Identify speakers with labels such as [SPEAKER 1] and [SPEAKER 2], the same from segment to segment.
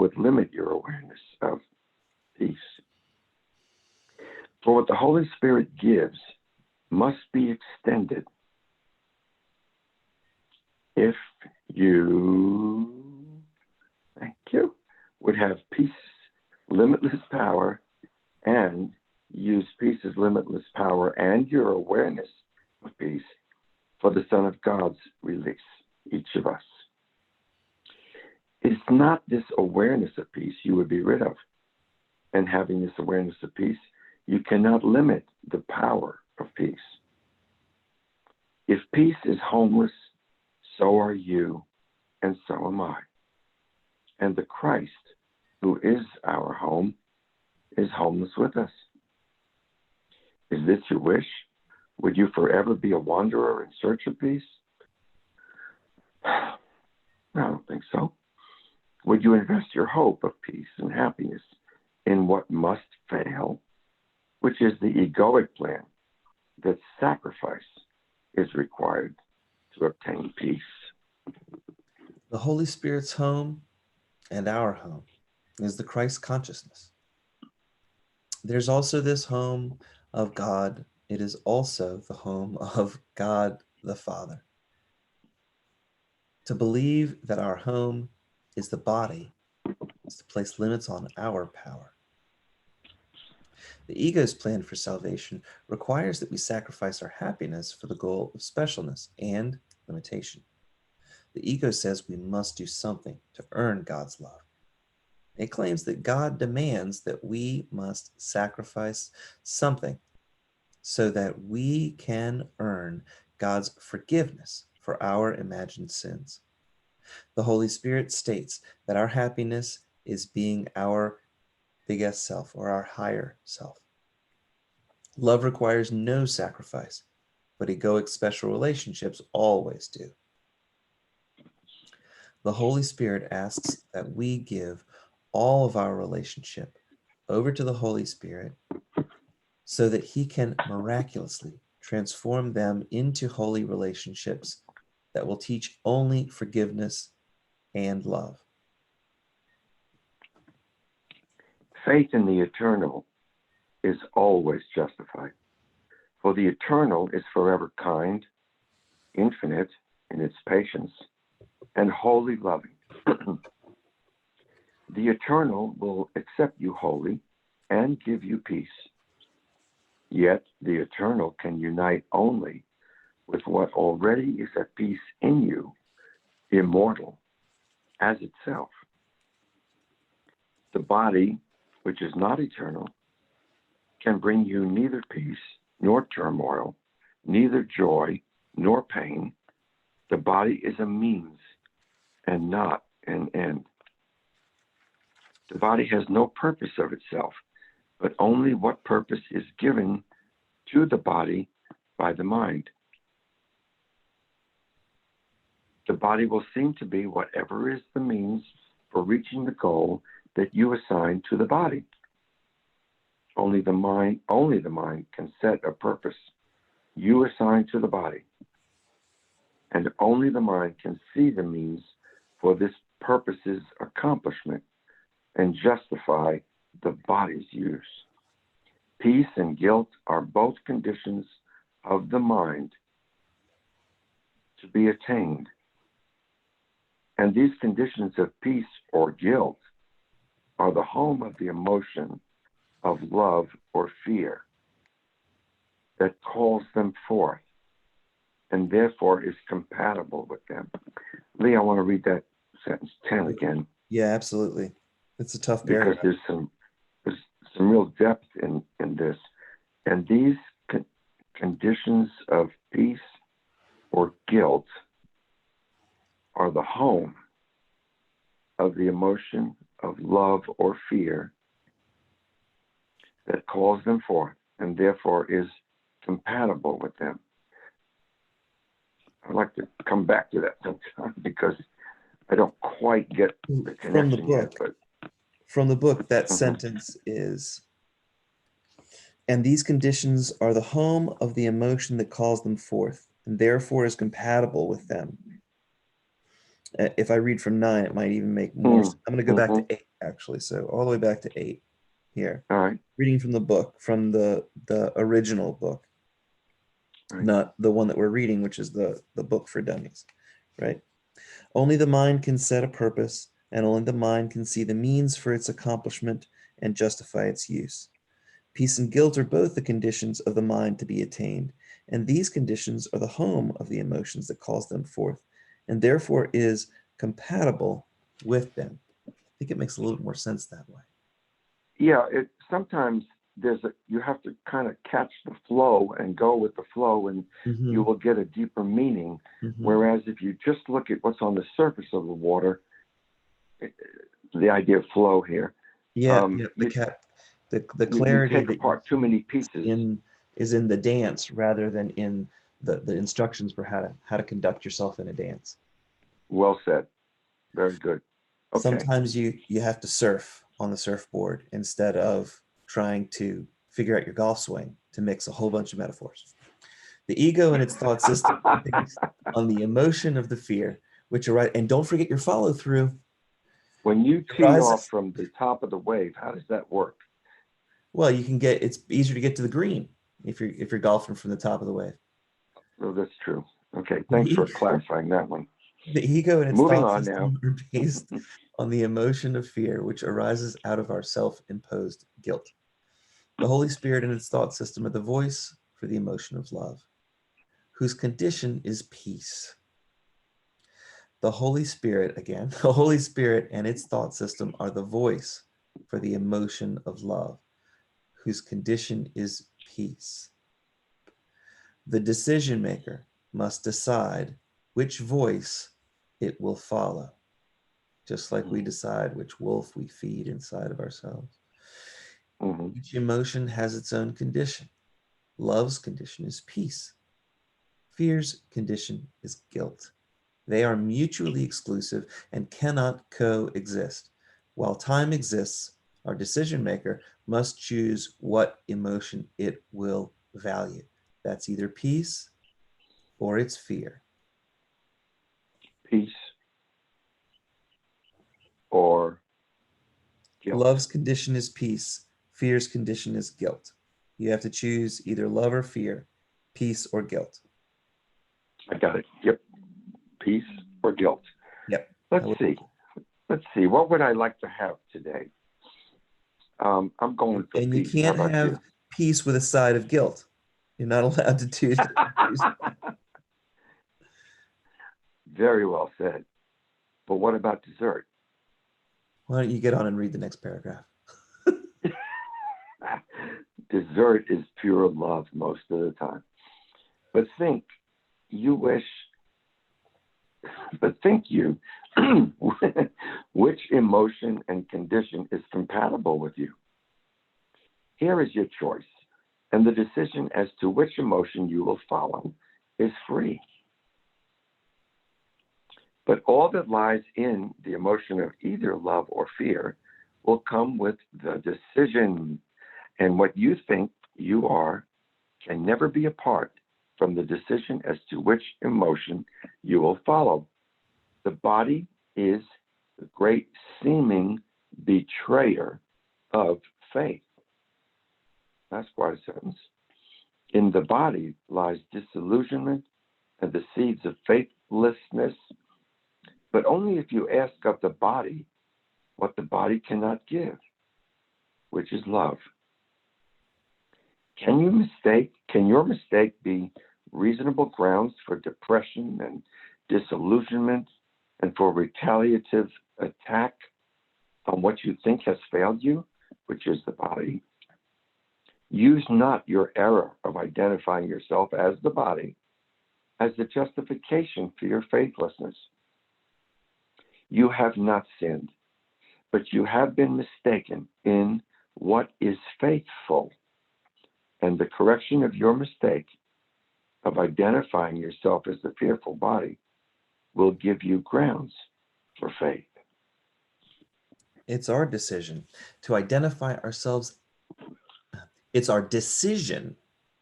[SPEAKER 1] would limit your awareness of peace. For what the Holy Spirit gives must be extended. If you, thank you, would have peace, limitless power, and use peace's limitless power and your awareness of peace for the Son of God's release, each of us. It's not this awareness of peace you would be rid of. And having this awareness of peace, you cannot limit the power of peace. If peace is homeless, so are you, and so am I. And the Christ, who is our home, is homeless with us. Is this your wish? Would you forever be a wanderer in search of peace? I don't think so. Would you invest your hope of peace and happiness in what must fail, which is the egoic plan that sacrifice is required to obtain peace?
[SPEAKER 2] The Holy Spirit's home and our home is the Christ consciousness. There's also this home of God. It is also the home of God the Father. To believe that our home is the body is to place limits on our power. The ego's plan for salvation requires that we sacrifice our happiness for the goal of specialness and limitation. The ego says we must do something to earn God's love. It claims that God demands that we must sacrifice something so that we can earn God's forgiveness for our imagined sins. The Holy Spirit states that our happiness is being our biggest self or our higher self. Love requires no sacrifice, but egoic special relationships always do. The Holy Spirit asks that we give all of our relationship over to the Holy Spirit so that he can miraculously transform them into holy relationships that will teach only forgiveness and love.
[SPEAKER 1] Faith in the eternal is always justified, for the eternal is forever kind, infinite in its patience, and wholly loving. The eternal will accept you wholly and give you peace. Yet the eternal can unite only with what already is at peace in you, immortal as itself. The body, which is not eternal, can bring you neither peace nor turmoil, neither joy nor pain. The body is a means and not an end. The body has no purpose of itself, but only what purpose is given to the body by the mind. The body will seem to be whatever is the means for reaching the goal that you assign to the body. Only the mind can set a purpose you assign to the body. And only the mind can see the means for this purpose's accomplishment and justify the body's use. Peace and guilt are both conditions of the mind to be attained. And these conditions of peace or guilt are the home of the emotion of love or fear that calls them forth and therefore is compatible with them. Lee, I want to read that sentence 10 again.
[SPEAKER 2] Yeah, absolutely. It's a tough
[SPEAKER 1] paragraph. Because there's some real depth in this. And these conditions of peace or guilt are the home of the emotion of love or fear that calls them forth and therefore is compatible with them. I'd like to come back to that sometime because I don't quite get the connection
[SPEAKER 2] from the book.
[SPEAKER 1] Yet, but
[SPEAKER 2] from the book, that sentence is, and these conditions are the home of the emotion that calls them forth and therefore is compatible with them. If I read from 9, it might even make more sense. I'm going to go back to 8. actually. So all the way back to 8 here.
[SPEAKER 1] All right.
[SPEAKER 2] Reading from the book, from the original book,
[SPEAKER 1] Right.
[SPEAKER 2] not the one that we're reading, which is the book for dummies, right? Only the mind can set a purpose, and only the mind can see the means for its accomplishment and justify its use. Peace and guilt are both the conditions of the mind to be attained, and these conditions are the home of the emotions that calls them forth, and therefore is compatible with them. I think it makes a little bit more sense that way.
[SPEAKER 1] Yeah, sometimes you have to kind of catch the flow and go with the flow, and you will get a deeper meaning. Whereas if you just look at what's on the surface of the water, the idea of flow here,
[SPEAKER 2] the clarity
[SPEAKER 1] you take apart too many pieces
[SPEAKER 2] is in the dance rather than in the instructions for how to conduct yourself in a dance.
[SPEAKER 1] Well said. Very good. Okay.
[SPEAKER 2] Sometimes you have to surf on the surfboard instead of trying to figure out your golf swing, to mix a whole bunch of metaphors. The ego and its thought system is based on the emotion of the fear, which arises, and don't forget your follow through.
[SPEAKER 1] When you tee off from the top of the wave, how does that work?
[SPEAKER 2] Well, it's easier to get to the green if you're golfing from the top of the wave.
[SPEAKER 1] Oh, that's true. Okay, thanks for clarifying that one.
[SPEAKER 2] The ego and its thought system are based on the emotion of fear, which arises out of our self-imposed guilt. The Holy Spirit and its thought system are the voice for the emotion of love, whose condition is peace. The Holy Spirit and its thought system are the voice for the emotion of love, whose condition is peace. The decision maker must decide which voice it will follow, just like we decide which wolf we feed inside of ourselves. Each emotion has its own condition. Love's condition is peace. Fear's condition is guilt. They are mutually exclusive and cannot coexist. While time exists, our decision maker must choose what emotion it will value. That's either peace or it's fear.
[SPEAKER 1] Peace or guilt.
[SPEAKER 2] Love's condition is peace. Fear's condition is guilt. You have to choose either love or fear, peace or guilt.
[SPEAKER 1] I got it. Yep. Peace or guilt.
[SPEAKER 2] Yep.
[SPEAKER 1] Let's see. What would I like to have today? I'm going for
[SPEAKER 2] and
[SPEAKER 1] peace.
[SPEAKER 2] You can't have peace with a side of guilt. You're not allowed to choose.
[SPEAKER 1] Very well said. But what about dessert?
[SPEAKER 2] Why don't you get on and read the next paragraph?
[SPEAKER 1] Dessert is pure love most of the time. But think you, which emotion and condition is compatible with you? Here is your choice, and the decision as to which emotion you will follow is free. But all that lies in the emotion of either love or fear will come with the decision, and what you think you are can never be apart from the decision as to which emotion you will follow. The body is the great seeming betrayer of faith. That's quite a sentence. In the body lies disillusionment and the seeds of faithlessness, but only if you ask of the body what the body cannot give, which is love. Can your mistake be reasonable grounds for depression and disillusionment and for retaliative attack on what you think has failed you, which is the body? Use not your error of identifying yourself as the body as the justification for your faithlessness. You have not sinned, but you have been mistaken in what is faithful, and the correction of your mistake of identifying yourself as the fearful body will give you grounds for faith.
[SPEAKER 2] It's our decision to identify ourselves. It's our decision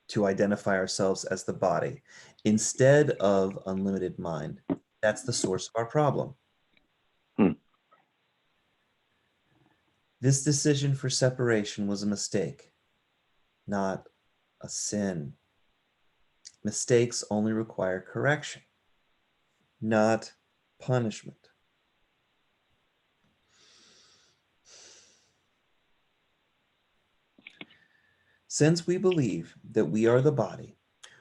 [SPEAKER 2] to identify ourselves as the body instead of unlimited mind. That's the source of our problem. This decision for separation was a mistake, not a sin. Mistakes only require correction, not punishment. Since we believe that we are the body,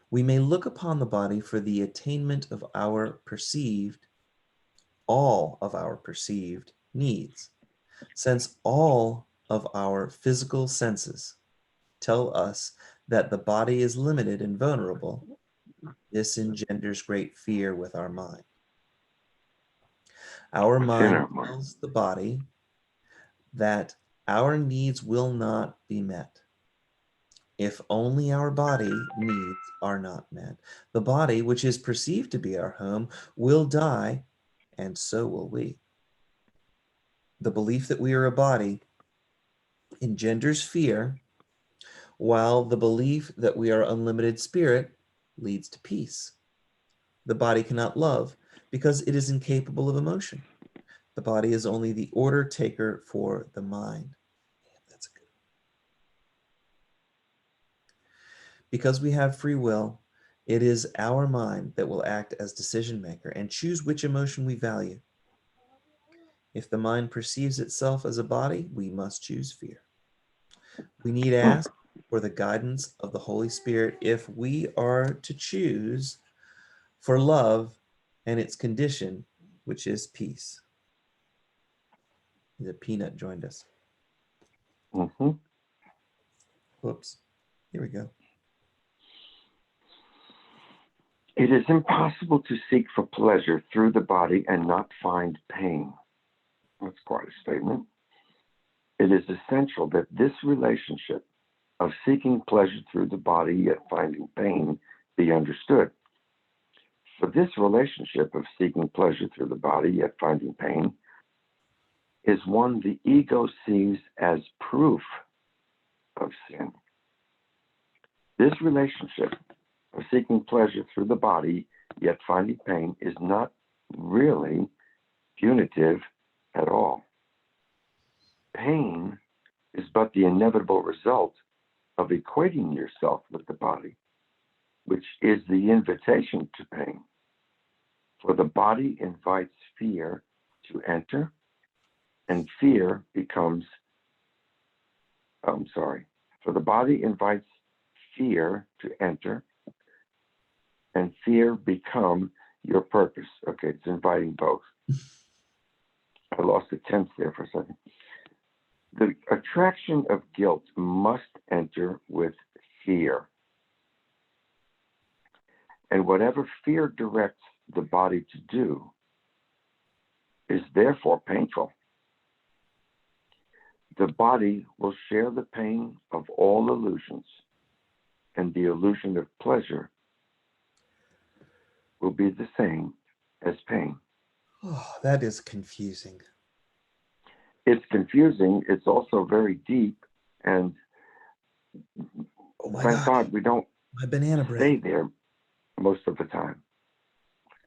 [SPEAKER 2] we may look upon the body for the attainment of all of our perceived needs. Since all of our physical senses tell us that the body is limited and vulnerable, this engenders great fear with our mind. Our
[SPEAKER 1] Within
[SPEAKER 2] mind
[SPEAKER 1] our mind.
[SPEAKER 2] tells the body that our needs will not be met if only our body needs are not met. The body, which is perceived to be our home, will die, and so will we. The belief that we are a body engenders fear, while the belief that we are unlimited spirit leads to peace. The body cannot love because it is incapable of emotion. The body is only the order taker for the mind. That's good. Because we have free will, it is our mind that will act as decision maker and choose which emotion we value. If the mind perceives itself as a body, we must choose fear. We need to ask for the guidance of the Holy Spirit if we are to choose for love and its condition, which is peace. The peanut joined us.
[SPEAKER 1] Mm-hmm.
[SPEAKER 2] Whoops. Here we go.
[SPEAKER 1] It is impossible to seek for pleasure through the body and not find pain. That's quite a statement. It is essential that this relationship of seeking pleasure through the body yet finding pain be understood. For this relationship of seeking pleasure through the body yet finding pain is one the ego sees as proof of sin. This relationship of seeking pleasure through the body yet finding pain is not really punitive at all. Pain is but the inevitable result of equating yourself with the body, which is the invitation to pain. For the body invites fear to enter, and fear becomes, for the body invites fear to enter, and fear become your purpose. Okay, it's inviting both. I lost the tense there for a second. The attraction of guilt must enter with fear. And whatever fear directs the body to do is therefore painful. The body will share the pain of all illusions, and the illusion of pleasure will be the same as pain.
[SPEAKER 2] Oh, that is confusing.
[SPEAKER 1] It's confusing. It's also very deep, and
[SPEAKER 2] Oh my
[SPEAKER 1] thank God we don't
[SPEAKER 2] my banana bread.
[SPEAKER 1] stay there most of the time.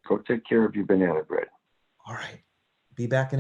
[SPEAKER 1] Go take care of your banana bread.
[SPEAKER 2] All right. Be back in a